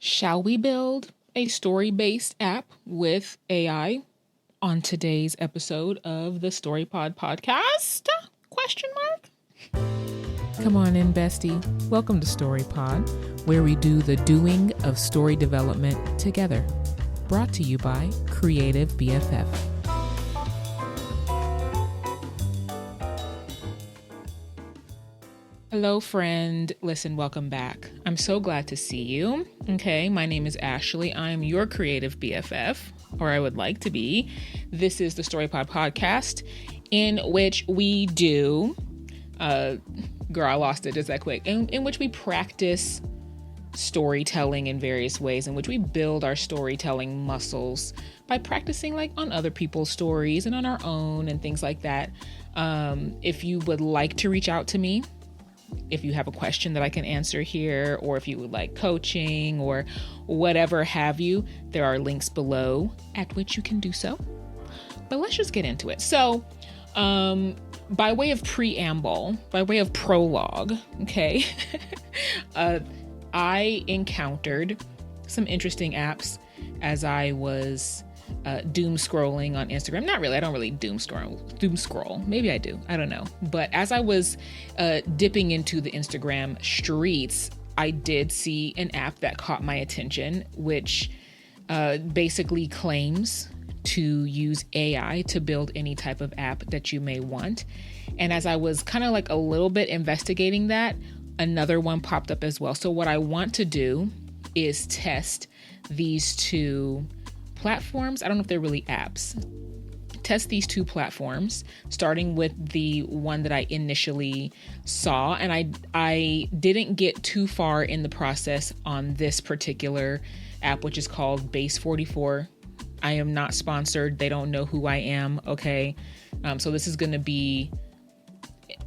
Shall we build a story-based app with AI on today's episode of the StoryPod podcast? Question mark? Come on in, bestie. Welcome to StoryPod, where we do the doing of story development together. Brought to you by Creative BFF. Hello, friend. Listen, welcome back. I'm so glad to see you. Okay, my name is Ashley. I'm your creative BFF, or I would like to be. This is the StoryPod podcast, in which we do, girl, I lost it just that quick, in which we practice storytelling in various ways, in which we build our storytelling muscles by practicing like on other people's stories and on our own and things like that. If you would like to reach out to me, if you have a question that I can answer here, or if you would like coaching or whatever have you, there are links below at which you can do so. But let's just get into it. So, by way of preamble, by way of prologue, okay, I encountered some interesting apps as I was doom scrolling on Instagram. Not really. I don't really doom scroll. Maybe I do. I don't know. But as I was dipping into the Instagram streets, I did see an app that caught my attention, which basically claims to use AI to build any type of app that you may want. And as I was kind of like a little bit investigating that, another one popped up as well. So what I want to do is test these two platforms. I don't know if they're really apps. Test these two platforms, starting with the one that I initially saw. And I didn't get too far in the process on this particular app, which is called Base 44. I am not sponsored. They don't know who I am. Okay. So this is going to be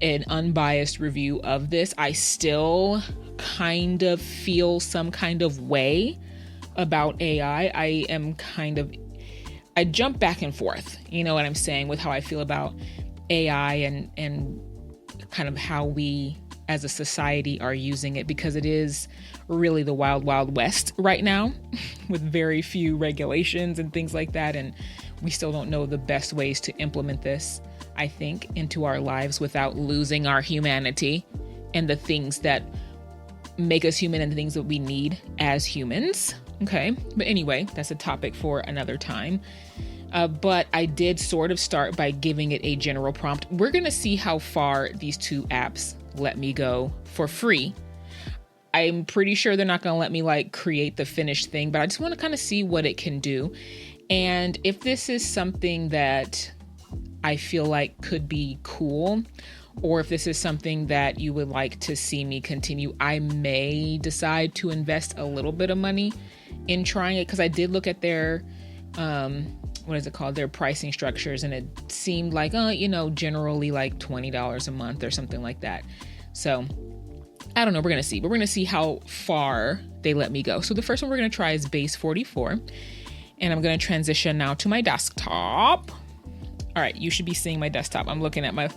an unbiased review of this. I still kind of feel some kind of way about AI. I jump back and forth, you know what I'm saying, with how I feel about AI and kind of how we as a society are using it, because it is really the wild, wild west right now with very few regulations and things like that. And we still don't know the best ways to implement this, I think, into our lives without losing our humanity and the things that make us human and the things that we need as humans. Okay. But anyway, that's a topic for another time. But I did sort of start by giving it a general prompt. We're going to see how far these two apps let me go for free. I'm pretty sure they're not going to let me like create the finished thing, but I just want to kind of see what it can do. And if this is something that I feel like could be cool, or if this is something that you would like to see me continue, I may decide to invest a little bit of money in trying it, because I did look at their, their pricing structures, and it seemed like, generally like $20 a month or something like that. So I don't know. We're going to see, but we're going to see how far they let me go. So the first one we're going to try is Base 44, and I'm going to transition now to my desktop. All right, you should be seeing my desktop. I'm looking at my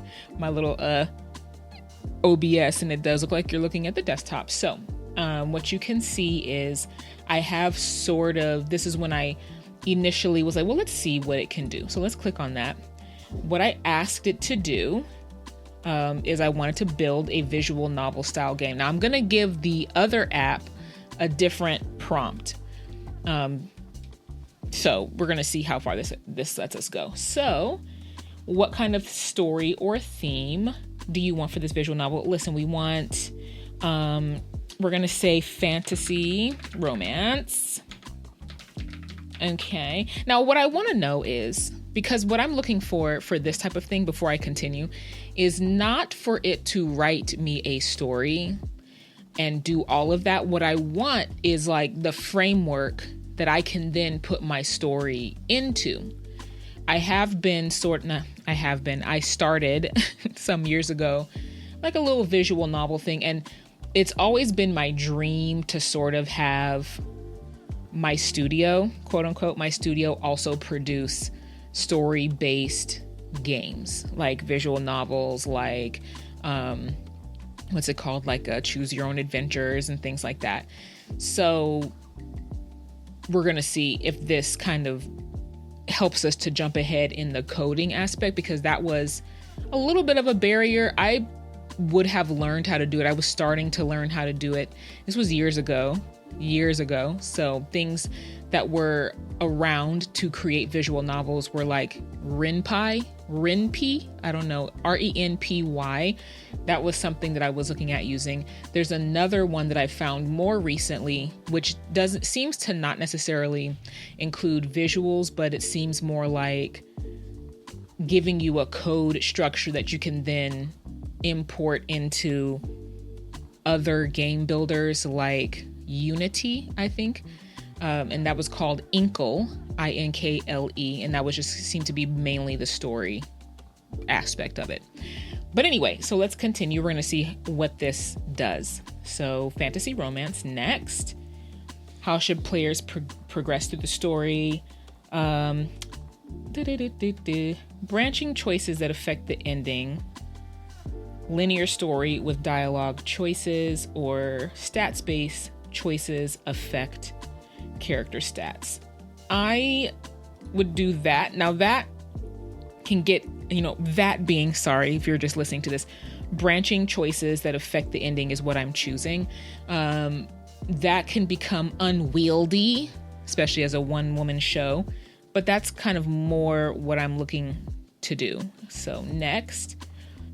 little OBS, and it does look like you're looking at the desktop. So what you can see is I have this is when I initially was like, well, let's see what it can do. So let's click on that. What I asked it to do is I wanted to build a visual novel style game. Now I'm going to give the other app a different prompt. So we're going to see how far this lets us go. So what kind of story or theme do you want for this visual novel? Listen, we want, we're going to say fantasy, romance. Okay. Now what I want to know is, because what I'm looking for this type of thing before I continue is not for it to write me a story and do all of that. What I want is like the framework that I can then put my story into. I started some years ago, like a little visual novel thing. And it's always been my dream to sort of have my studio, quote unquote, my studio also produce story-based games, like visual novels, like, what's it called? Like choose your own adventures and things like that. So we're going to see if this kind of helps us to jump ahead in the coding aspect, because that was a little bit of a barrier. I would have learned how to do it. I was starting to learn how to do it. This was years ago. So things that were around to create visual novels were like RenPy, I don't know, RENPY. That was something that I was looking at using. There's another one that I found more recently, which seems to not necessarily include visuals, but it seems more like giving you a code structure that you can then import into other game builders like Unity, I think. And that was called Inkle, INKLE, and that was just seemed to be mainly the story aspect of it. But anyway, so let's continue. We're going to see what this does. So fantasy romance next. How should players progress through the story? Branching choices that affect the ending. Linear story with dialogue choices, or stats-based choices affect character stats. I would do that. Now that can get, that being, sorry if you're just listening to this, branching choices that affect the ending is what I'm choosing. That can become unwieldy, especially as a one-woman show, but that's kind of more what I'm looking to do. So next,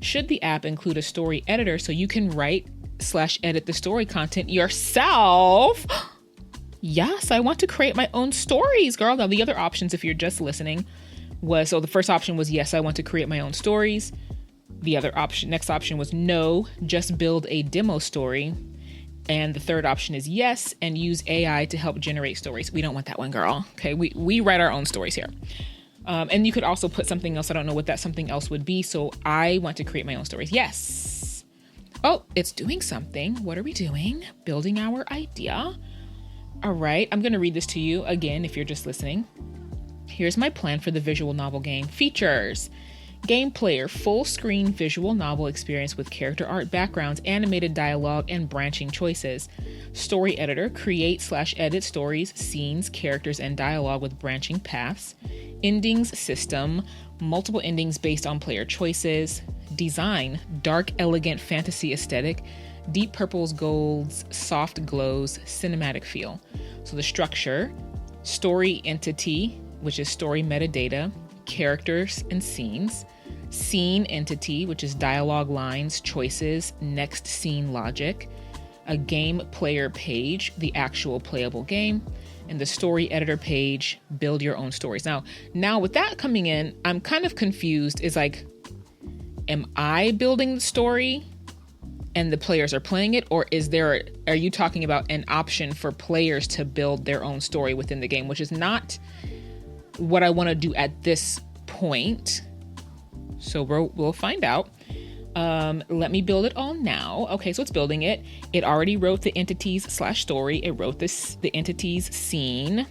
should the app include a story editor so you can write/edit the story content yourself? Yes, I want to create my own stories, girl. Now the other options, if you're just listening, so the first option was yes, I want to create my own stories. The next option was no, just build a demo story. And the third option is yes, and use AI to help generate stories. We don't want that one, girl. Okay, we write our own stories here. And you could also put something else. I don't know what that something else would be. So I want to create my own stories. Yes. Oh, it's doing something. What are we doing? Building our idea. All right. I'm going to read this to you again if you're just listening. Here's my plan for the visual novel game. Features. Game player, full screen visual novel experience with character art backgrounds, animated dialogue, and branching choices. Story editor, create/edit stories, scenes, characters, and dialogue with branching paths. Endings system, multiple endings based on player choices. Design, dark, elegant fantasy aesthetic, deep purples, golds, soft glows, cinematic feel. So the structure, story entity, which is story metadata, characters and scenes. Scene entity, which is dialogue lines, choices, next scene logic. A game player page, the actual playable game. And the story editor page, build your own stories. Now with that coming in, I'm kind of confused. Is like, am I building the story and the players are playing it? Or are you talking about an option for players to build their own story within the game, which is not what I want to do at this point. So we'll find out. Let me build it all now. Okay, so it's building it. It already wrote the entities/story. It wrote the entities scene.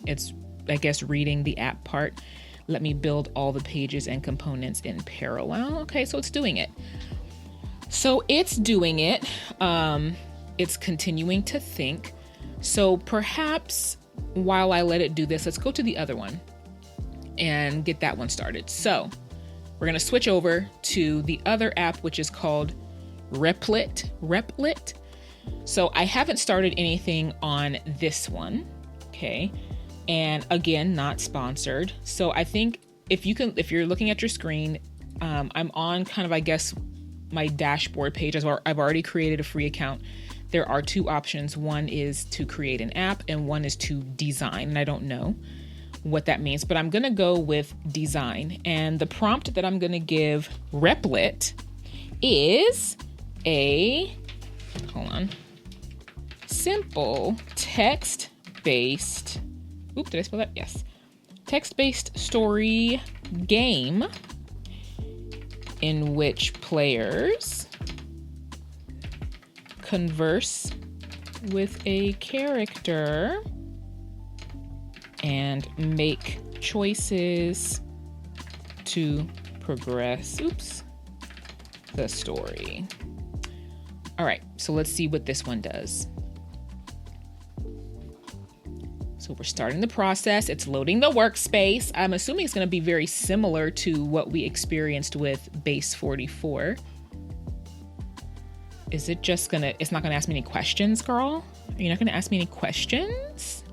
It's, I guess, reading the app part. Let me build all the pages and components in parallel. Okay, so it's doing it. It's continuing to think. So perhaps while I let it do this, let's go to the other one and get that one started. So we're going to switch over to the other app, which is called Replit. So I haven't started anything on this one. Okay. And again, not sponsored. So I think if you're looking at your screen, I'm on kind of, I guess, my dashboard page. I've already created a free account. There are two options. One is to create an app and one is to design. And I don't know what that means, but I'm going to go with design. And the prompt that I'm going to give Replit is simple text-based, did I spell that? Yes. Text-based story game in which players converse with a character and make choices to progress the story. All right, so let's see what this one does. So we're starting the process. It's loading the workspace. I'm assuming it's going to be very similar to what we experienced with base 44. Is it just it's not gonna ask me any questions, girl? Are you not gonna ask me any questions?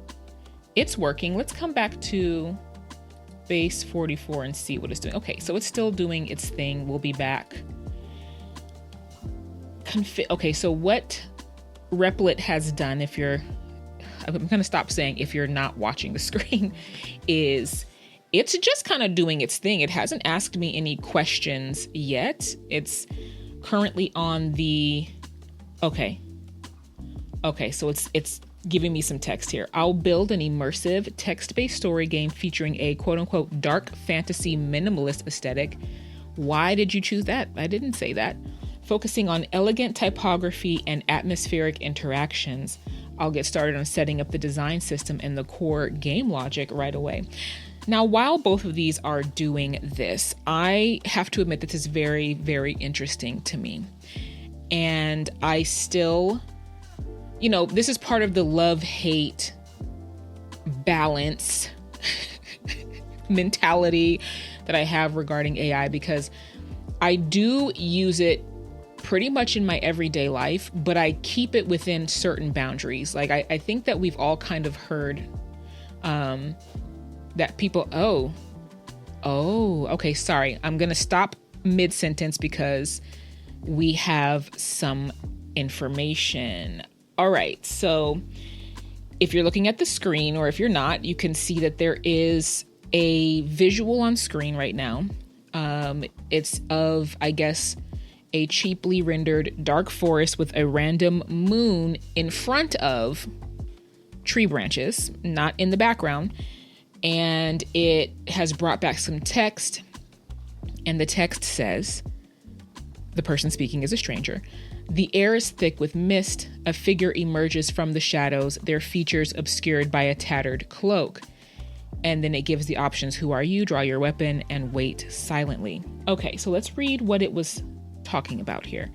It's working. Let's come back to base 44 and see what it's doing. Okay, so it's still doing its thing. We'll be back. Okay, so what Replit has done, I'm gonna stop saying if you're not watching the screen, is it's just kind of doing its thing. It hasn't asked me any questions yet. It's currently on the, okay, so it's giving me some text here. I'll build an immersive text-based story game featuring a quote-unquote dark fantasy minimalist aesthetic. Why did you choose that? I didn't say that. Focusing on elegant typography and atmospheric interactions. I'll get started on setting up the design system and the core game logic right away. Now, while both of these are doing this, I have to admit that this is very, very interesting to me. And I still, this is part of the love-hate balance mentality that I have regarding AI, because I do use it pretty much in my everyday life, but I keep it within certain boundaries. Like, I think that we've all kind of heard that people, okay, sorry. I'm going to stop mid-sentence because we have some information. All right, so if you're looking at the screen, or if you're not, you can see that there is a visual on screen right now. It's of, I guess, a cheaply rendered dark forest with a random moon in front of tree branches, not in the background. And it has brought back some text, and the text says, the person speaking is a stranger. The air is thick with mist. A figure emerges from the shadows, their features obscured by a tattered cloak. And then it gives the options: who are you, draw your weapon, and wait silently. Okay, so let's read what it was talking about here.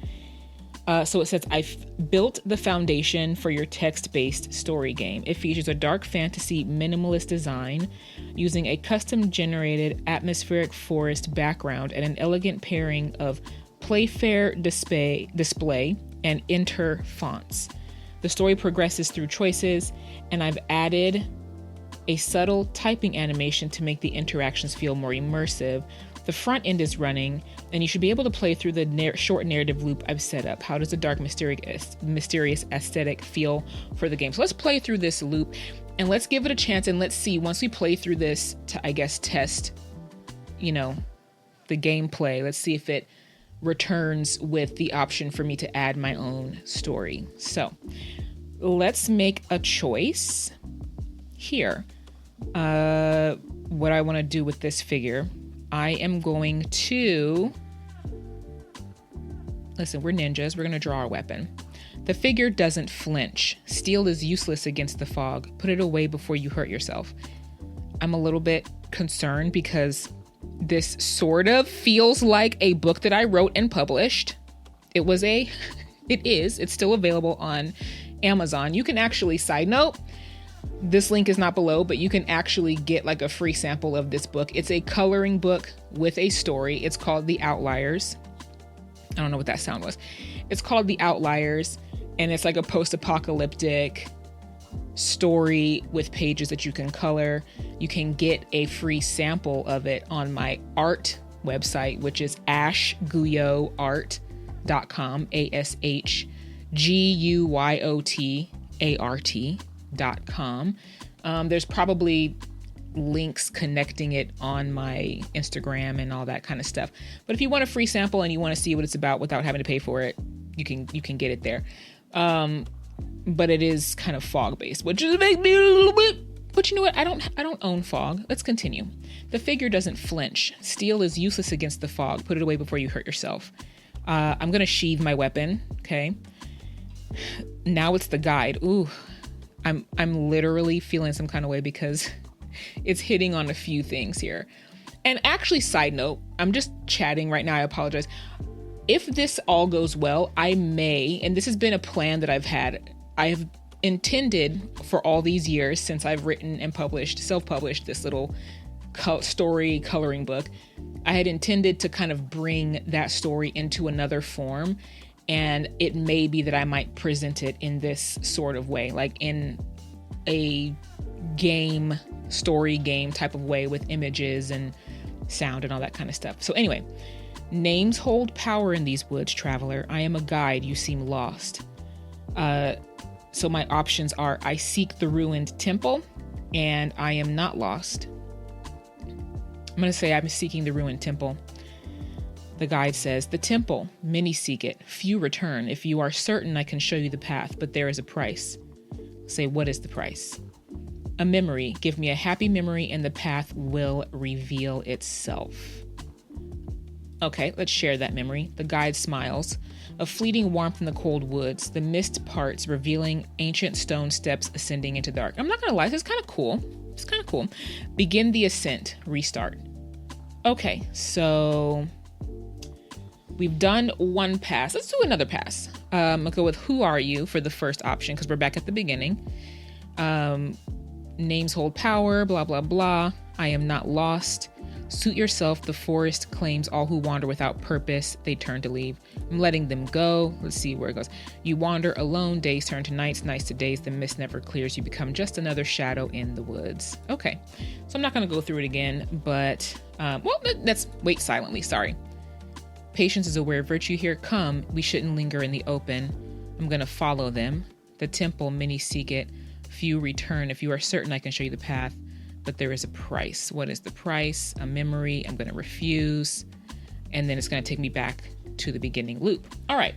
So it says, I've built the foundation for your text-based story game. It features a dark fantasy minimalist design using a custom-generated atmospheric forest background and an elegant pairing of Playfair display and Enter fonts. The story progresses through choices, and I've added a subtle typing animation to make the interactions feel more immersive. The front end is running, and you should be able to play through the short narrative loop I've set up. How does the dark, mysterious aesthetic feel for the game? So let's play through this loop, and let's give it a chance, and let's see, once we play through this to, I guess, test, the gameplay, let's see if it returns with the option for me to add my own story. So let's make a choice here. What I want to do with this figure. I am going to, listen, we're ninjas. We're going to draw our weapon. The figure doesn't flinch. Steel is useless against the fog. Put it away before you hurt yourself. I'm a little bit concerned because this sort of feels like a book that I wrote and published. It's still available on Amazon. You can actually, side note, this link is not below, but you can actually get like a free sample of this book. It's a coloring book with a story. It's called The Outliers. I don't know what that sound was. It's called The Outliers, and it's like a post-apocalyptic story with pages that you can color. You can get a free sample of it on my art website, which is ashguyotart.com, ashguyotart.com. There's probably links connecting it on my Instagram and all that kind of stuff. But if you want a free sample and you want to see what it's about without having to pay for it, you can get it there. But it is kind of fog based, which is make me a little bit. But you know what? I don't own fog. Let's continue. The figure doesn't flinch. Steel is useless against the fog. Put it away before you hurt yourself. I'm gonna sheathe my weapon. Okay. Now it's the guide. Ooh, I'm literally feeling some kind of way because it's hitting on a few things here. And actually, side note, I'm just chatting right now. I apologize. If this all goes well, I may, and this has been a plan that I've had. I have intended for all these years since I've written and self-published this little story coloring book, I had intended to kind of bring that story into another form. And it may be that I might present it in this sort of way, like in a story game type of way with images and sound and all that kind of stuff. So anyway, names hold power in these woods, traveler. I am a guide. You seem lost. So my options are: I seek the ruined temple, and I am not lost. I'm going to say I'm seeking the ruined temple. The guide says, the temple, many seek it, few return. If you are certain, I can show you the path, but there is a price. Say, what is the price? A memory. Give me a happy memory and the path will reveal itself. Okay, let's share that memory. The guide smiles. A fleeting warmth in the cold woods. The mist parts, revealing ancient stone steps ascending into the dark. I'm not going to lie, this is kind of cool. It's kind of cool. Begin the ascent. Restart. Okay, so we've done one pass. Let's do another pass. I'll go with who are you for the first option because we're back at the beginning. Names hold power, blah, blah, blah. I am not lost. Suit yourself. The forest claims all who wander without purpose. They turn to leave. I'm letting them go. Let's see where it goes. You wander alone. Days turn to nights, nights to days. The mist never clears. You become just another shadow in the woods. Okay. So I'm not going to go through it again, but, let's wait silently. Sorry. Patience is a rare virtue here. Come. We shouldn't linger in the open. I'm going to follow them. The temple, many seek it. Few return. If you are certain, I can show you the path. But there is a price. What is the price? A memory. I'm going to refuse. And then it's going to take me back to the beginning loop. All right.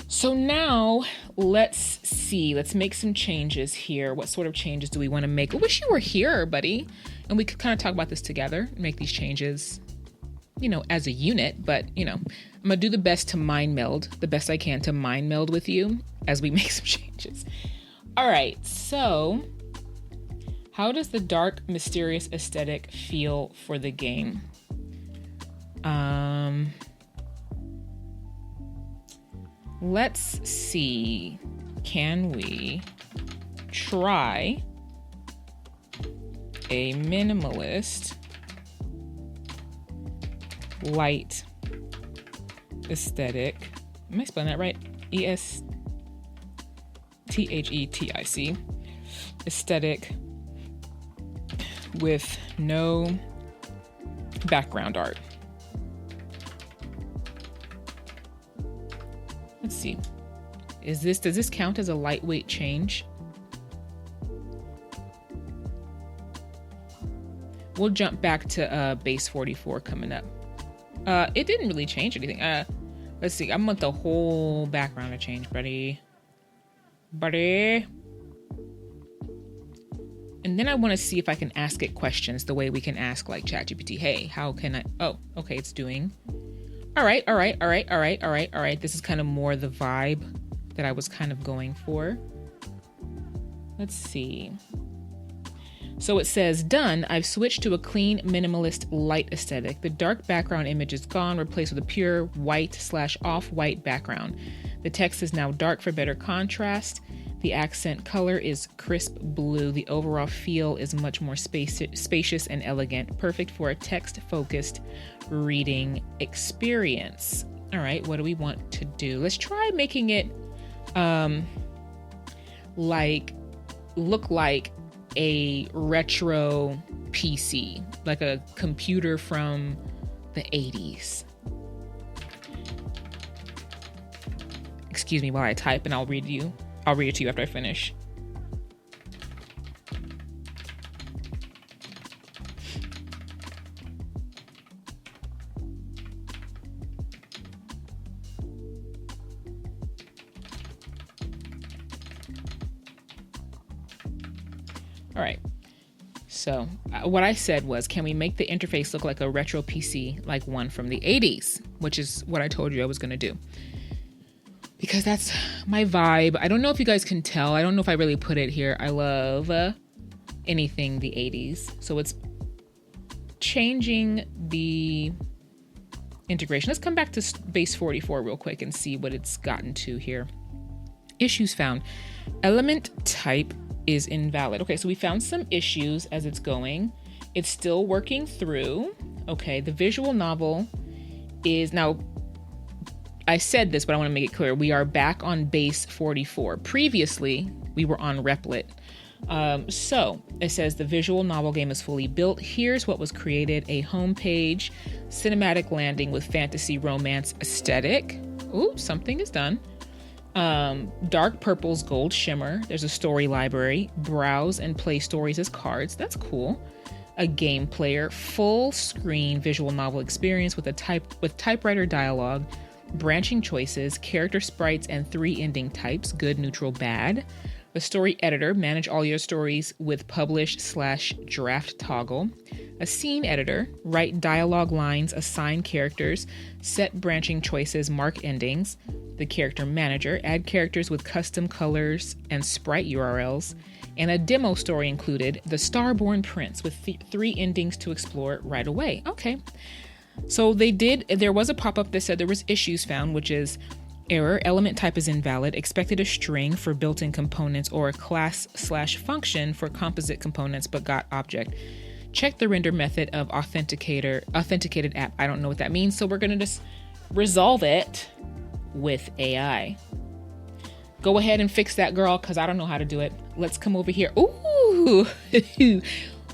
So now let's see. Let's make some changes here. What sort of changes do we want to make? I wish you were here, buddy. And we could kind of talk about this together and make these changes, as a unit. But, I'm going to do the best I can to mind meld with you as we make some changes. All right. So how does the dark, mysterious aesthetic feel for the game? Let's see. Can we try a minimalist light aesthetic? Am I spelling that right? ESTHETIC aesthetic with no background art. Let's see. Does this count as a lightweight change? We'll jump back to base 44 coming up. It didn't really change anything. Let's see. I want the whole background to change, buddy. And then I want to see if I can ask it questions the way we can ask like ChatGPT. Hey, how can I? Oh, okay, it's doing. All right. This is kind of more the vibe that I was kind of going for. Let's see. So it says, done. I've switched to a clean, minimalist, light aesthetic. The dark background image is gone, replaced with a pure white/off-white background. The text is now dark for better contrast. The accent color is crisp blue. The overall feel is much more spacious and elegant, perfect for a text-focused reading experience. All right, what do we want to do? Let's try making it look like a retro PC, like a computer from the 80s. Excuse me while I type and I'll read it to you after I finish. All right. So what I said was, can we make the interface look like a retro PC, like one from the 80s, which is what I told you I was going to do. Because that's my vibe. I don't know if you guys can tell. I don't know if I really put it here. I love anything the 80s. So it's changing the integration. Let's come back to base 44 real quick and see what it's gotten to here Issues found. Element type is invalid. Okay, so we found some issues as it's going. It's still working through. Okay, the visual novel is now, I said this, but I want to make it clear. We are back on base 44. Previously, we were on Replit. So it says the visual novel game is fully built. Here's what was created: a homepage, cinematic landing with fantasy romance aesthetic. Ooh, something is done. Dark purple's gold shimmer. There's a story library. Browse and play stories as cards. That's cool. A game player, full screen visual novel experience with typewriter dialogue, branching choices, character sprites, and 3 ending types: good, neutral, bad. A story editor, manage all your stories with publish/draft toggle. A scene editor, write dialogue lines, assign characters, set branching choices, mark endings. The character manager, add characters with custom colors and sprite URLs. And a demo story included, the Starborn Prince, with 3 endings to explore right away. Okay. So there was a pop-up that said there was issues found, which is error, element type is invalid, expected a string for built-in components or a class/function for composite components, but got object. Check the render method of authenticated app. I don't know what that means, so we're going to just resolve it with AI. Go ahead and fix that, girl, because I don't know how to do it. Let's come over here. Ooh,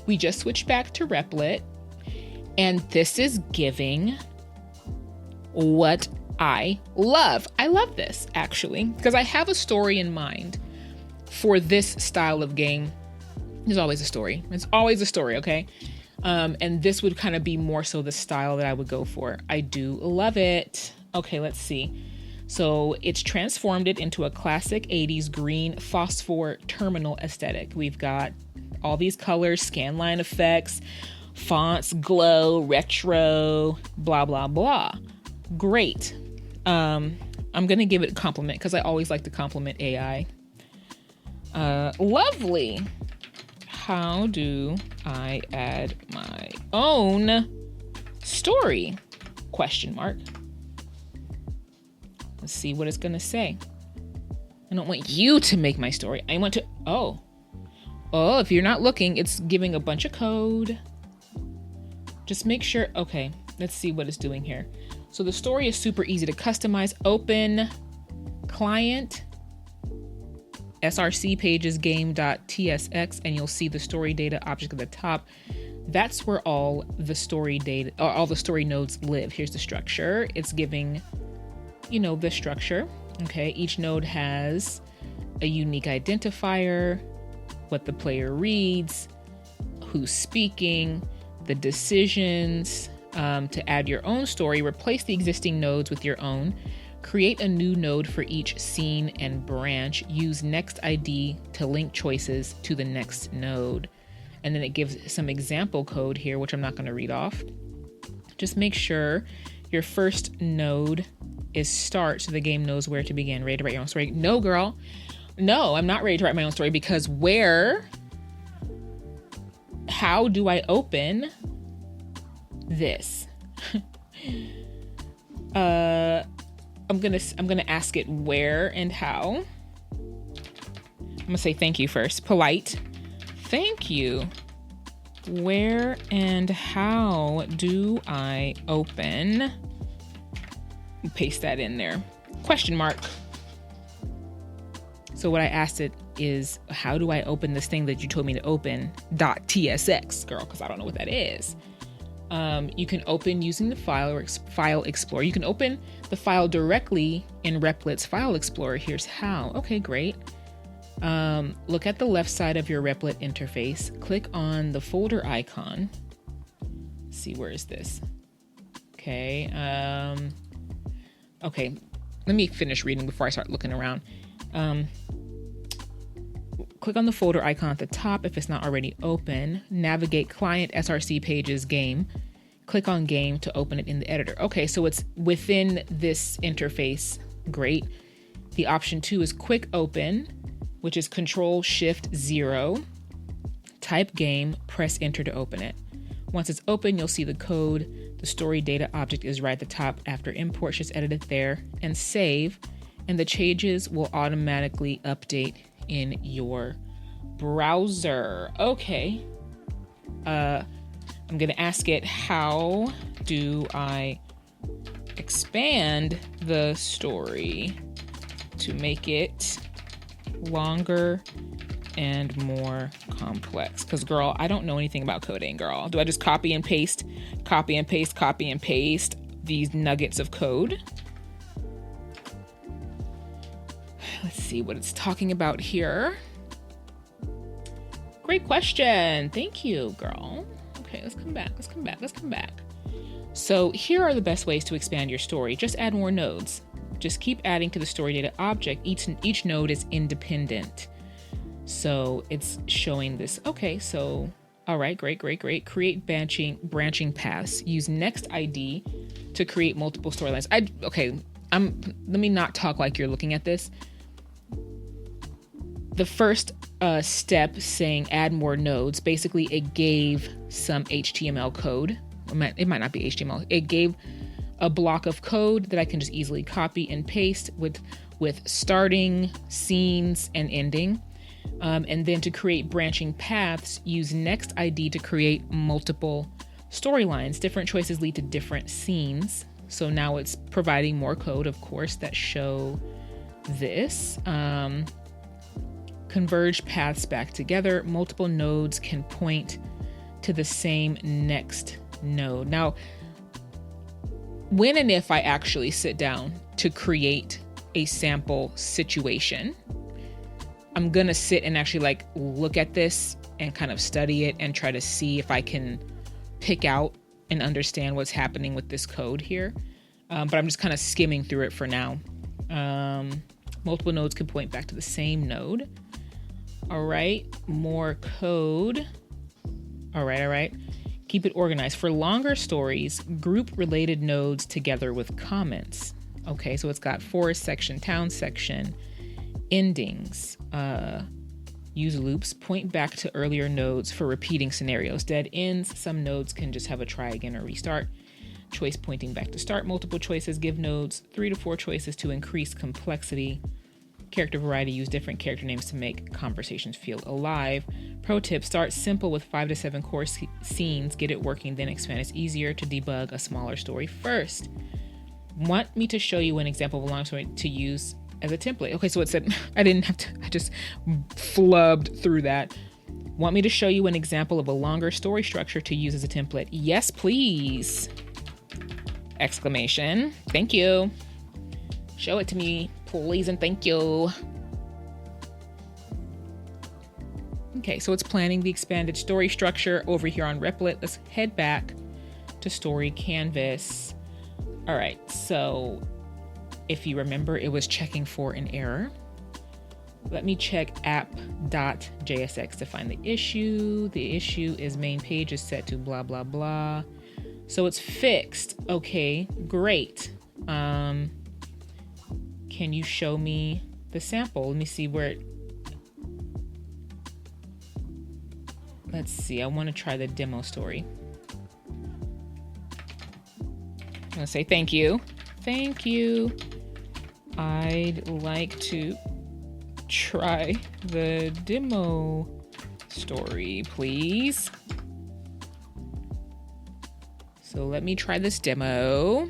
we just switched back to Replit, and this is giving what I love. I love this, actually, because I have a story in mind for this style of game. There's always a story. It's always a story, okay? And this would kind of be more so the style that I would go for. I do love it. Okay, let's see. So it's transformed it into a classic 80s green phosphor terminal aesthetic. We've got all these colors, scanline effects, fonts, glow, retro, blah, blah, blah. Great. I'm going to give it a compliment because I always like to compliment AI. Lovely. How do I add my own story? Question mark. Let's see what it's going to say. I don't want you to make my story. I want to, oh, if you're not looking, it's giving a bunch of code. Just make sure, okay, let's see what it's doing here. So the story is super easy to customize. Open client, src pages game.tsx, and you'll see the story data object at the top. That's where all the story data, or all the story nodes live. Here's the structure. It's giving, the structure. Okay, each node has a unique identifier, what the player reads, who's speaking, the decisions. To add your own story, replace the existing nodes with your own. Create a new node for each scene and branch. Use next ID to link choices to the next node. And then it gives some example code here, which I'm not going to read off. Just make sure your first node is start, so the game knows where to begin. Ready to write your own story? No, girl. No, I'm not ready to write my own story because how do I open this? I'm gonna ask it where and how. I'm gonna say thank you first. Polite. Thank you. Where and how do I open? Paste that in there. Question mark. So what I asked it is, how do I open this thing that you told me to open? .tsx, girl, because I don't know what that is. You can open using the file explorer. You can open the file directly in Replit's file explorer. Here's how. Okay, great. Look at the left side of your Replit interface. Click on the folder icon. Let's see, where is this? Okay. Okay, let me finish reading before I start looking around. Click on the folder icon at the top if it's not already open. Navigate client src pages game. Click on game to open it in the editor. Okay, so it's within this interface. Great. The option 2 is quick open, which is Control-Shift-0. Type game, press enter to open it. Once it's open, you'll see the code. The story data object is right at the top. After import, just edit it there and save. and the changes will automatically update in your browser. Okay. I'm going to ask it, how do I expand the story to make it longer and more complex? Because, girl, I don't know anything about coding, girl. Do I just copy and paste these nuggets of code? Let's see what it's talking about here. Great question. Thank you, girl. Okay, let's come back. So here are the best ways to expand your story. Just add more nodes. Just keep adding to the story data object. Each node is independent. So it's showing this. Okay, so all right, great. Create branching paths. Use next ID to create multiple storylines. Let me not talk like you're looking at this. The first step saying add more nodes, basically it gave some HTML code. It might not be HTML. It gave a block of code that I can just easily copy and paste with starting, scenes, and ending. And then to create branching paths, use next ID to create multiple storylines. Different choices lead to different scenes. So now it's providing more code, of course, that show this. Converge paths back together. Multiple nodes can point to the same next node. Now, when and if I actually sit down to create a sample situation, I'm gonna sit and actually look at this and kind of study it and try to see if I can pick out and understand what's happening with this code here. But I'm just kind of skimming through it for now. Multiple nodes can point back to the same node. All right, more code. All right. Keep it organized. For longer stories, group related nodes together with comments. Okay, so it's got forest section, town section, endings. Use loops, point back to earlier nodes for repeating scenarios. Dead ends, some nodes can just have a try again or restart. Choice pointing back to start. Multiple choices, give nodes 3 to 4 choices to increase complexity. Character variety, use different character names to make conversations feel alive. Pro tip, start simple with 5 to 7 core scenes, get it working, then expand. It's easier to debug a smaller story first. Want me to show you an example of a long story to use as a template? Okay, so it said, I just flubbed through that. Want me to show you an example of a longer story structure to use as a template? Yes, please. Exclamation. Thank you. Show it to me, please, and thank you. Okay, so it's planning the expanded story structure over here on Replit. Let's head back to Story Canvas. All right, so if you remember, it was checking for an error. Let me check app.jsx to find the issue. The issue is main page is set to blah, blah, blah. So it's fixed. Okay, great. Can you show me the sample? Let me see where let's see. I want to try the demo story. I'm going to say thank you. Thank you. I'd like to try the demo story, please. So let me try this demo.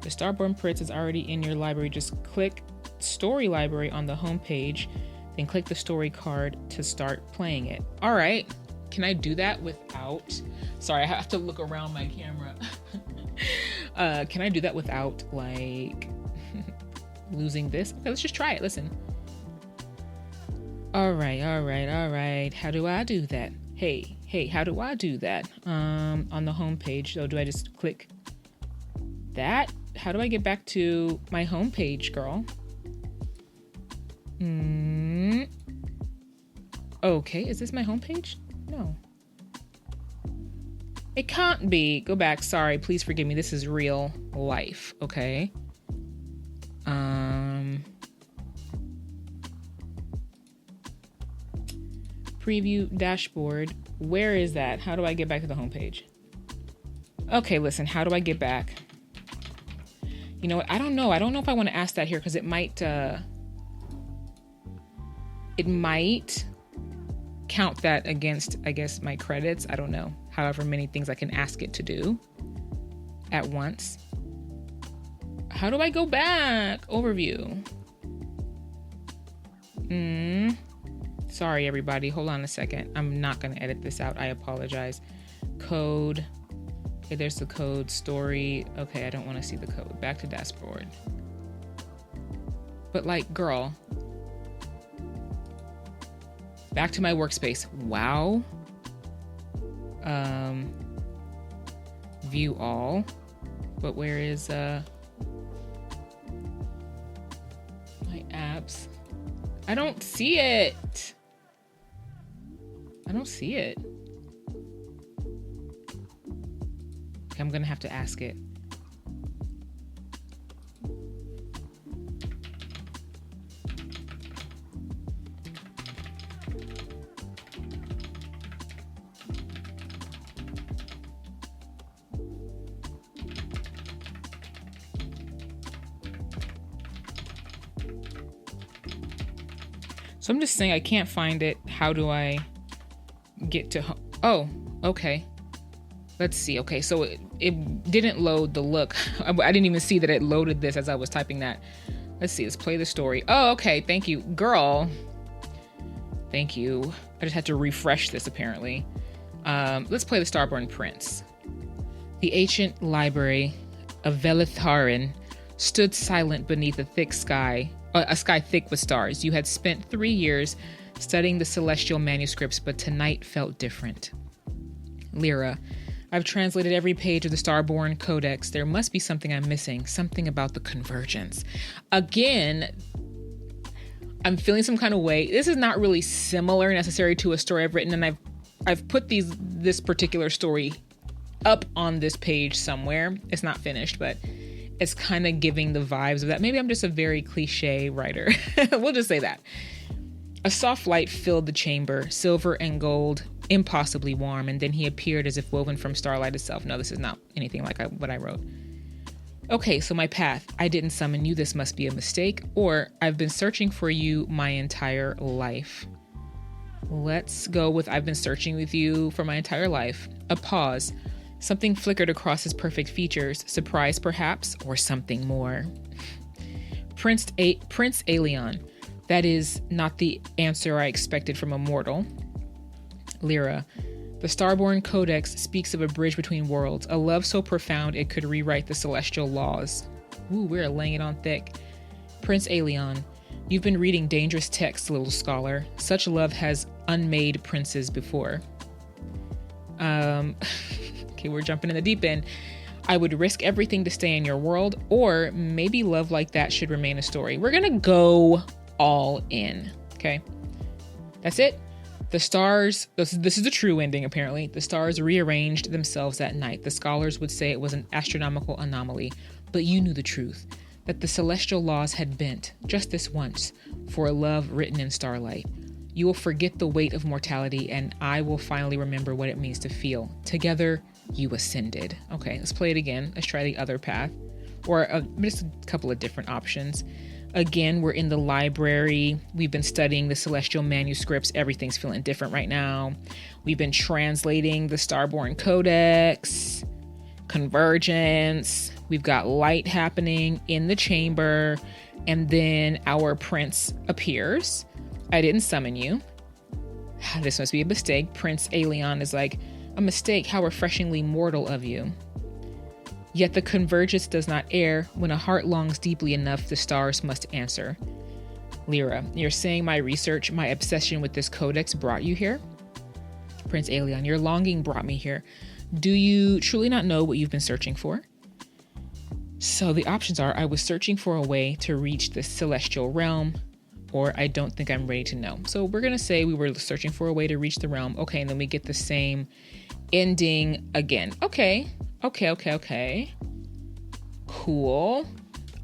The Starborn Prince is already in your library. Just click Story Library on the home page, then click the story card to start playing it. All right. Can I do that without... Sorry, I have to look around my camera. Can I do that without, losing this? Okay, let's just try it. Listen. All right. How do I do that? Hey, how do I do that? On the home page. So do I just click that? How do I get back to my home page, girl? Okay, is this my home page? No. It can't be. Go back. Sorry, please forgive me. This is real life, okay? Preview dashboard. Where is that? How do I get back to the home page? Okay, listen, how do I get back? You know what? I don't know. I don't know if I want to ask that here because it might count that against, I guess, my credits. I don't know. However many things I can ask it to do at once. How do I go back? Overview. Sorry, everybody. Hold on a second. I'm not going to edit this out. I apologize. Code. Okay, there's the code. Story. Okay, I don't want to see the code. Back to dashboard. But like, girl. Back to my workspace. Wow. View all. But where is my apps? I don't see it. I don't see it. Okay, I'm gonna have to ask it. So I'm just saying I can't find it. How do I get to oh, okay. Let's see. Okay, so it didn't load the look. I didn't even see that it loaded this as I was typing that. Let's see. Let's play the story. Oh, okay. Thank you, girl. Thank you. I just had to refresh this apparently. Let's play the Starborn Prince. The ancient library of Velitharin stood silent beneath a sky thick with stars. You had spent 3 years studying the celestial manuscripts, but tonight felt different. Lyra, I've translated every page of the Starborn Codex. There must be something I'm missing, something about the convergence. Again, I'm feeling some kind of way. This is not really similar necessarily to a story I've written, and I've put this particular story up on this page somewhere. It's not finished, but it's kind of giving the vibes of that. Maybe I'm just a very cliche writer. We'll just say that. A soft light filled the chamber, silver and gold, impossibly warm, and then he appeared as if woven from starlight itself. No, this is not anything like what I wrote. Okay, so my path. I didn't summon you. This must be a mistake. Or I've been searching for you my entire life. Let's go with I've been searching with you for my entire life. A pause. Something flickered across his perfect features. Surprise, perhaps, or something more. Prince Aelion. That is not the answer I expected from a mortal. Lyra. The Starborn Codex speaks of a bridge between worlds, a love so profound it could rewrite the celestial laws. Ooh, we're laying it on thick. Prince Aelion. You've been reading dangerous texts, little scholar. Such love has unmade princes before. Okay, we're jumping in the deep end. I would risk everything to stay in your world, or maybe love like that should remain a story. We're gonna go all in, okay? That's it. The stars, this is the true ending apparently. The stars rearranged themselves that night. The scholars would say it was an astronomical anomaly, but you knew the truth, that the celestial laws had bent, just this once, for a love written in starlight. You will forget the weight of mortality, and I will finally remember what it means to feel. Together, you ascended. Okay, let's play it again. Let's try the other path, or just a couple of different options. Again, we're in the library. We've been studying the celestial manuscripts. Everything's feeling different right now. We've been translating the Starborn Codex, convergence. We've got light happening in the chamber, and then our prince appears. I didn't summon you. This must be a mistake. Prince Aelion is like, a mistake, how refreshingly mortal of you. Yet the convergence does not err. When a heart longs deeply enough, the stars must answer. Lyra, you're saying my research, my obsession with this codex brought you here? Prince Aelion, your longing brought me here. Do you truly not know what you've been searching for? So the options are, I was searching for a way to reach the celestial realm, or I don't think I'm ready to know. So we're going to say we were searching for a way to reach the realm. Okay, and then we get the same ending again. Okay. Cool.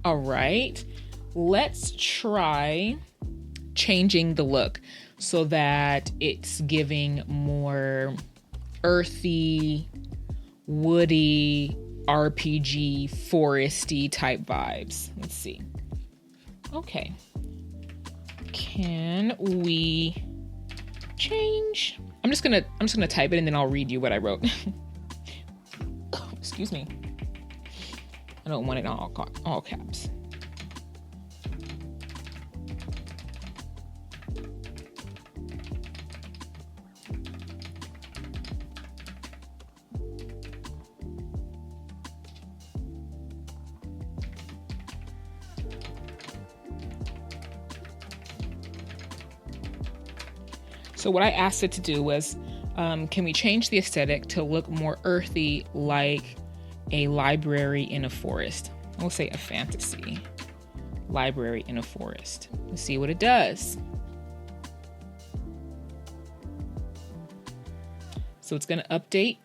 All right. Let's try changing the look so that it's giving more earthy, woody, RPG, foresty type vibes. Let's see. Okay. Can we change? I'm just gonna type it and then I'll read you what I wrote. Excuse me. I don't want it on all caps. So what I asked it to do was, can we change the aesthetic to look more earthy, like a library in a forest? We'll say a fantasy library in a forest. Let's see what it does. So it's going to update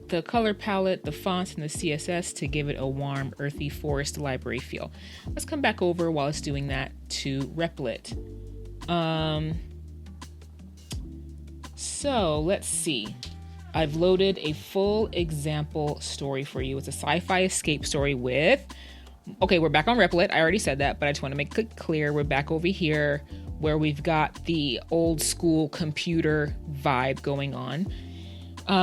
the color palette, the fonts, and the CSS to give it a warm, earthy forest library feel. Let's come back over while it's doing that to Replit. So let's see. I've loaded a full example story for you. It's a sci-fi escape story with... Okay, we're back on Replit. I already said that, but I just want to make it clear. We're back over here where we've got the old school computer vibe going on.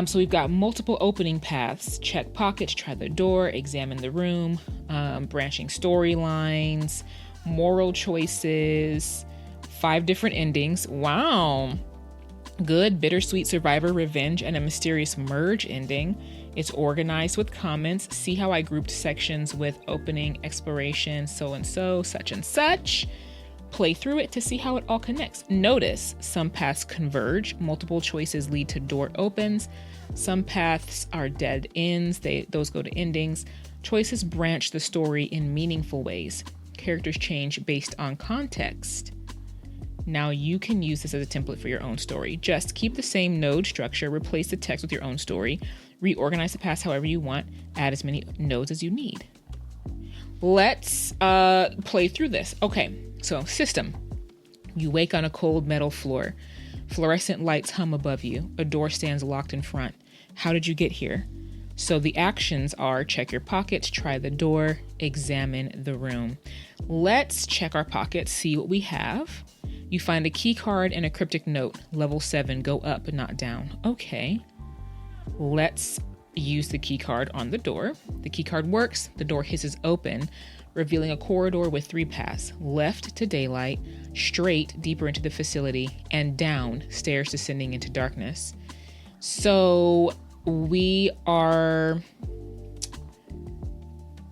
So we've got multiple opening paths. Check pockets, try the door, examine the room, branching storylines, moral choices, 5 different endings. Wow. Good, bittersweet survivor, revenge, and a mysterious merge ending. It's organized with comments. See how I grouped sections with opening, exploration, so-and-so, such and such. Play through it to see how it all connects. Notice some paths converge. Multiple choices lead to door opens. Some paths are dead ends. Those go to endings. Choices branch the story in meaningful ways. Characters change based on context. Now you can use this as a template for your own story. Just keep the same node structure, replace the text with your own story, reorganize the paths however you want, add as many nodes as you need. Let's play through this. Okay, so system. You wake on a cold metal floor. Fluorescent lights hum above you. A door stands locked in front. How did you get here? So the actions are check your pockets, try the door, examine the room. Let's check our pockets, see what we have. You find a key card and a cryptic note. Level 7, go up, not down. Okay. Let's use the key card on the door. The key card works. The door hisses open, revealing a corridor with 3 paths. Left to daylight, straight deeper into the facility, and down, stairs descending into darkness. So we're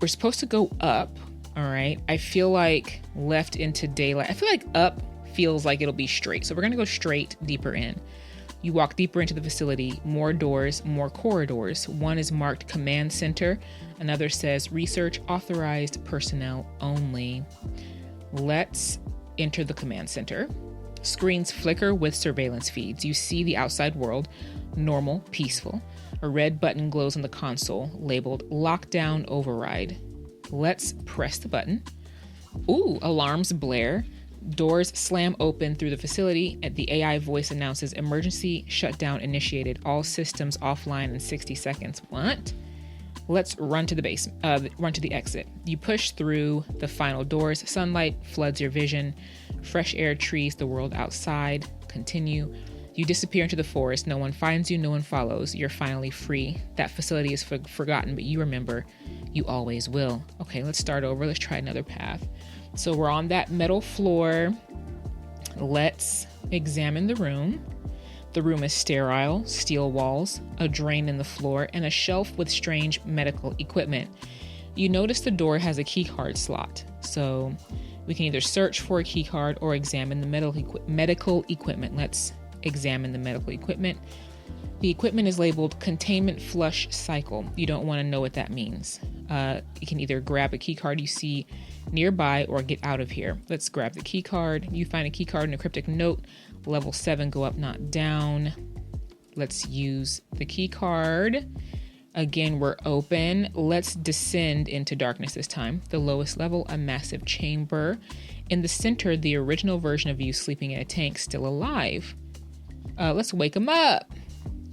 supposed to go up. All right. I feel like left into daylight. I feel like up feels like it'll be straight. So we're going to go straight deeper in. You walk deeper into the facility, more doors, more corridors. One is marked Command Center. Another says Research Authorized Personnel Only. Let's enter the Command Center. Screens flicker with surveillance feeds. You see the outside world, normal, peaceful. A red button glows on the console, labeled Lockdown Override. Let's press the button. Ooh, alarms blare. Doors slam open through the facility. The AI voice announces emergency shutdown initiated. All systems offline in 60 seconds. What? Let's run to the exit. You push through the final doors. Sunlight floods your vision. Fresh air trees the world outside. Continue. You disappear into the forest. No one finds you. No one follows. You're finally free. That facility is forgotten, but you remember. You always will. Okay, let's start over. Let's try another path. So we're on that metal floor. Let's examine the room. The room is sterile, steel walls, a drain in the floor, and a shelf with strange medical equipment. You notice the door has a keycard slot. So we can either search for a keycard or examine the medical equipment. Let's examine the medical equipment. The equipment is labeled Containment Flush Cycle. You don't want to know what that means. You can either grab a key card you see nearby or get out of here. Let's grab the key card. You find a key card and a cryptic note. Level 7, go up, not down. Let's use the key card. Again, we're open. Let's descend into darkness this time. The lowest level, a massive chamber. In the center, the original version of you sleeping in a tank, still alive. Let's wake him up.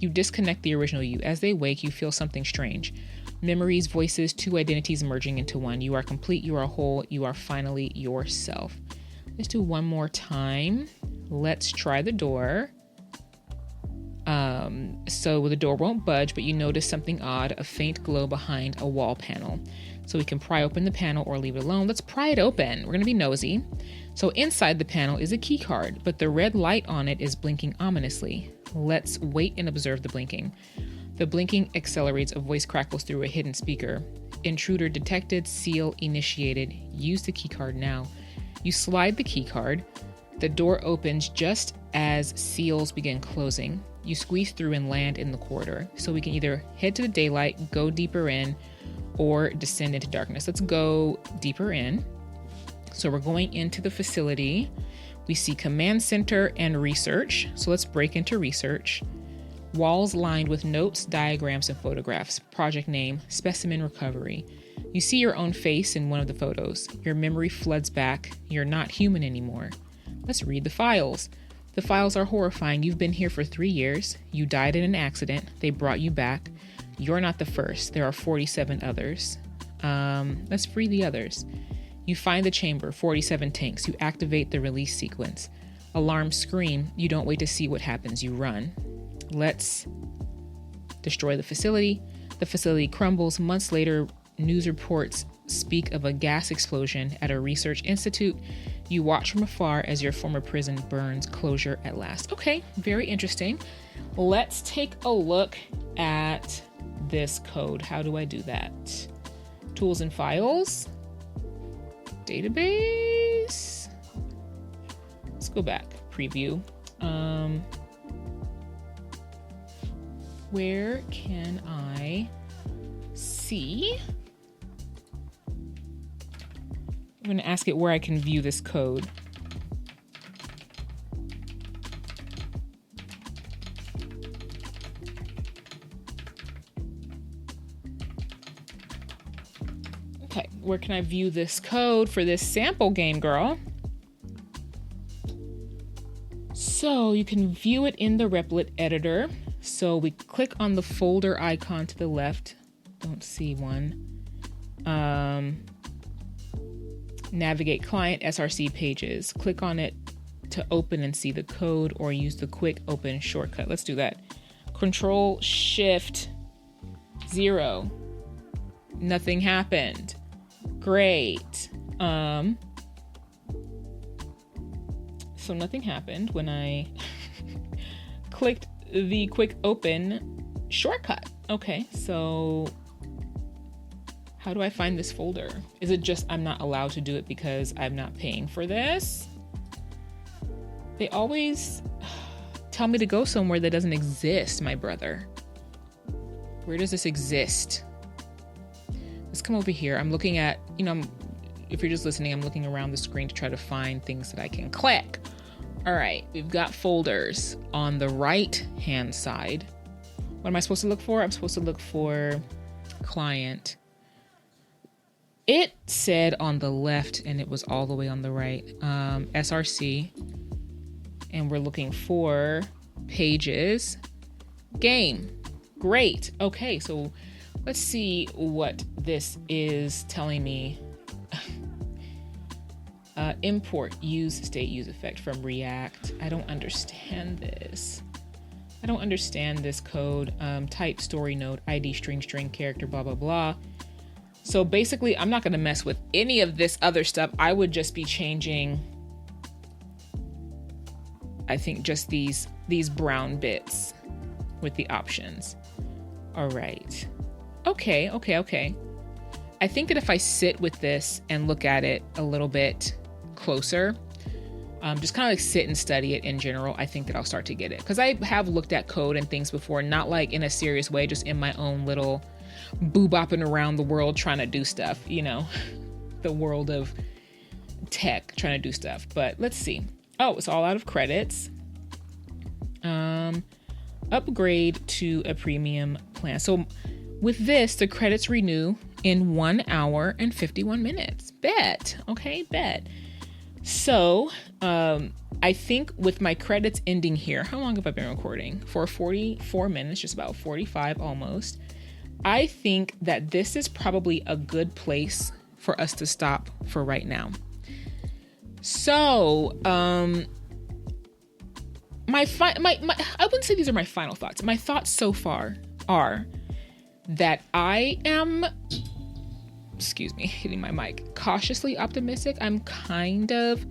You disconnect the original you. As they wake, you feel something strange. Memories, voices, two identities merging into one. You are complete, you are whole, you are finally yourself. Let's do one more time. Let's try the door. So the door won't budge, but you notice something odd, a faint glow behind a wall panel. So we can pry open the panel or leave it alone. Let's pry it open. We're going to be nosy. So inside the panel is a key card, but the red light on it is blinking ominously. Let's wait and observe the blinking. The blinking accelerates, a voice crackles through a hidden speaker. Intruder detected, seal initiated. Use the key card now. You slide the key card. The door opens just as seals begin closing. You squeeze through and land in the corridor. So we can either head to the daylight, go deeper in, or descend into darkness. Let's go deeper in. So we're going into the facility. We see command center and research. So let's break into research. Walls lined with notes, diagrams, and photographs. Project name, specimen recovery. You see your own face in one of the photos. Your memory floods back. You're not human anymore. Let's read the files. The files are horrifying. You've been here for 3 years. You died in an accident. They brought you back. You're not the first. There are 47 others. Let's free the others. You find the chamber, 47 tanks. You activate the release sequence. Alarm scream. You don't wait to see what happens. You run. Let's destroy the facility. The facility crumbles. Months later, news reports speak of a gas explosion at a research institute. You watch from afar as your former prison burns. Closure at last. Okay, very interesting. Let's take a look at this code. How do I do that? Tools and files. Database. Let's go back. Preview. Where can I see? I'm going to ask it where I can view this code. Okay, where can I view this code for this sample game, girl? So you can view it in the Replit editor. So we click on the folder icon to the left. Don't see one. Navigate client SRC pages. Click on it to open and see the code, or use the quick open shortcut. Let's do that. Control Shift 0. Nothing happened. Great. So nothing happened when I clicked the quick open shortcut. Okay, so how do I find this folder? Is it just I'm not allowed to do it because I'm not paying for this? They always tell me to go somewhere that doesn't exist, my brother. Where does this exist? Let's come over here. I'm looking at, if you're just listening, I'm looking around the screen to try to find things that I can click. All right, we've got folders on the right-hand side. What am I supposed to look for? I'm supposed to look for client. It said on the left, and it was all the way on the right, SRC. And we're looking for pages, game. Great. Okay, so let's see what this is telling me. Import, use state, use effect from React. I don't understand this. I don't understand this code. Type story node, ID string, character, blah, blah, blah. So basically, I'm not going to mess with any of this other stuff. I would just be changing, I think, just these brown bits with the options. All right. Okay. I think that if I sit with this and look at it a little bit closer, just kind of like sit and study it in general, I think that I'll start to get it. Because I have looked at code and things before, not like in a serious way, just in my own little boo-bopping around the world trying to do stuff, the world of tech trying to do stuff. But let's see. Oh, it's all out of credits. Upgrade to a premium plan. So with this, the credits renew in 1 hour and 51 minutes. Bet. Okay, bet. So I think with my credits ending here, how long have I been recording? For 44 minutes, just about 45 almost. I think that this is probably a good place for us to stop for right now. So, I wouldn't say these are my final thoughts. My thoughts so far are that I am, hitting my mic, cautiously optimistic. I'm kind of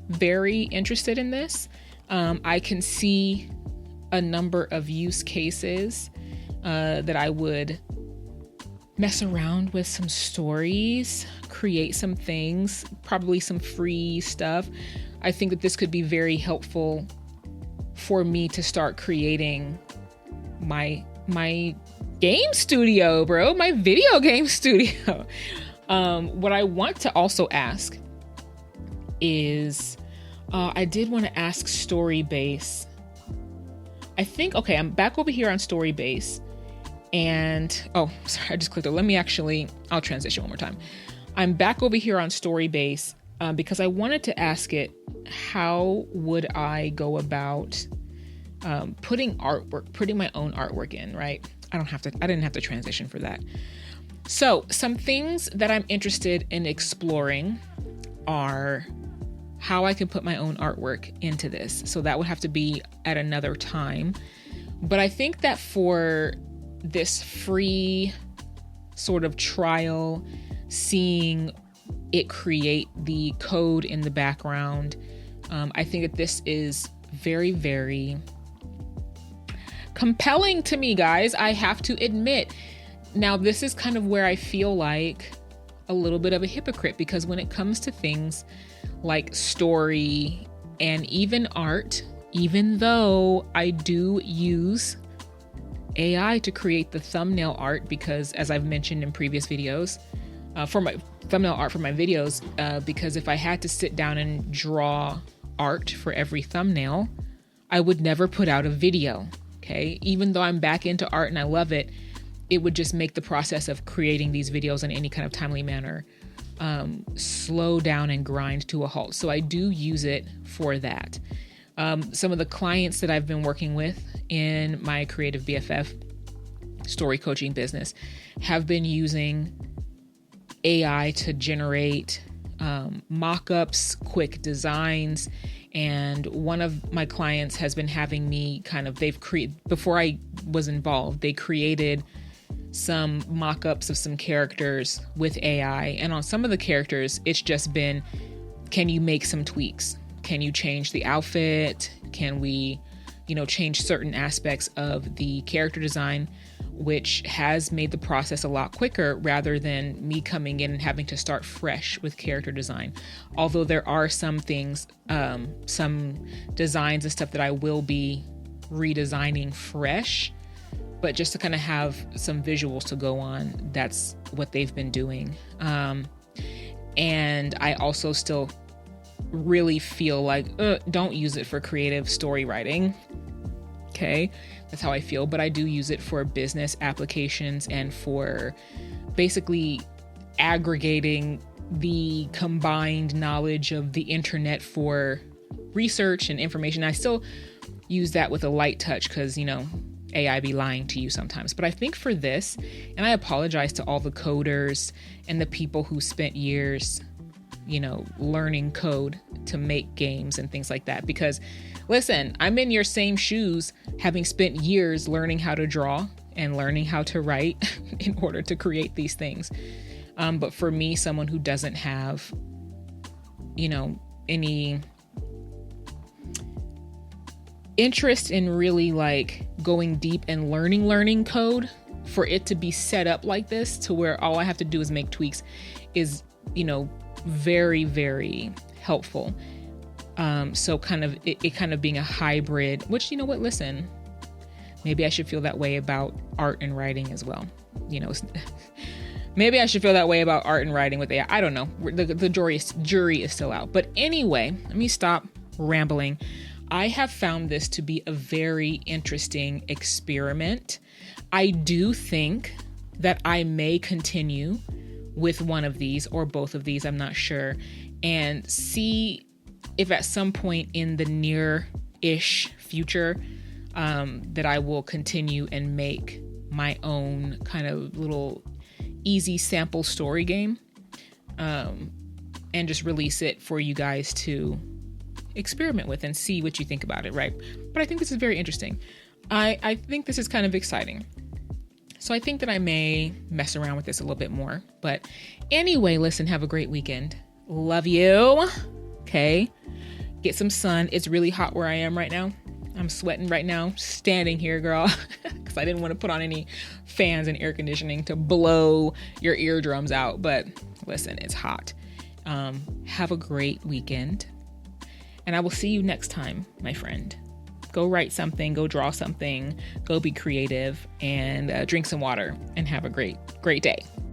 very interested in this. I can see a number of use cases that I would mess around with some stories, create some things, probably some free stuff. I think that this could be very helpful for me to start creating my game studio, bro, my video game studio. What I want to also ask is, I did want to ask Storybase. I think, okay, I'm back over here on Storybase. And, oh, sorry, I just clicked it. I'll transition one more time. I'm back over here on Storybase because I wanted to ask it, how would I go about putting my own artwork in, right? I didn't have to transition for that. So some things that I'm interested in exploring are how I can put my own artwork into this. So that would have to be at another time. But I think that for this free sort of trial, seeing it create the code in the background, I think that this is very, very compelling to me, guys. I have to admit. Now, this is kind of where I feel like a little bit of a hypocrite, because when it comes to things like story and even art, even though I do use AI to create the thumbnail art, because as I've mentioned in previous videos, for my thumbnail art for my videos, because if I had to sit down and draw art for every thumbnail, I would never put out a video. Okay. Even though I'm back into art and I love it, it would just make the process of creating these videos in any kind of timely manner slow down and grind to a halt. So I do use it for that. Some of the clients that I've been working with in my creative BFF story coaching business have been using AI to generate mock-ups, quick designs. And one of my clients has been having me before I was involved, they created some mock-ups of some characters with AI. And on some of the characters, it's just been, can you make some tweaks? Can you change the outfit? Can we, change certain aspects of the character design, which has made the process a lot quicker rather than me coming in and having to start fresh with character design. Although there are some things, some designs and stuff that I will be redesigning fresh, but just to kind of have some visuals to go on, that's what they've been doing. And I also still really feel like, don't use it for creative story writing. Okay, that's how I feel. But I do use it for business applications and for basically aggregating the combined knowledge of the internet for research and information. I still use that with a light touch because, AI be lying to you sometimes. But I think for this, and I apologize to all the coders and the people who spent years, learning code to make games and things like that. Because listen, I'm in your same shoes, having spent years learning how to draw and learning how to write in order to create these things. But for me, someone who doesn't have, any interest in really going deep and learning code, for it to be set up like this to where all I have to do is make tweaks is, very, very helpful. So it kind of being a hybrid, which, listen, maybe I should feel that way about art and writing as well. Maybe I should feel that way about art and writing with AI. I don't know. The jury is still out. But anyway, let me stop rambling. I have found this to be a very interesting experiment. I do think that I may continue with one of these or both of these, I'm not sure, and see if at some point in the near-ish future that I will continue and make my own kind of little easy sample story game, and just release it for you guys to experiment with and see what you think about it, right? But I think this is very interesting. I think this is kind of exciting. So I think that I may mess around with this a little bit more. But anyway, listen, have a great weekend. Love you. Okay. Get some sun. It's really hot where I am right now. I'm sweating right now, standing here, girl, because I didn't want to put on any fans and air conditioning to blow your eardrums out. But listen, it's hot. Have a great weekend. And I will see you next time, my friend. Go write something, go draw something, go be creative, and drink some water, and have a great day.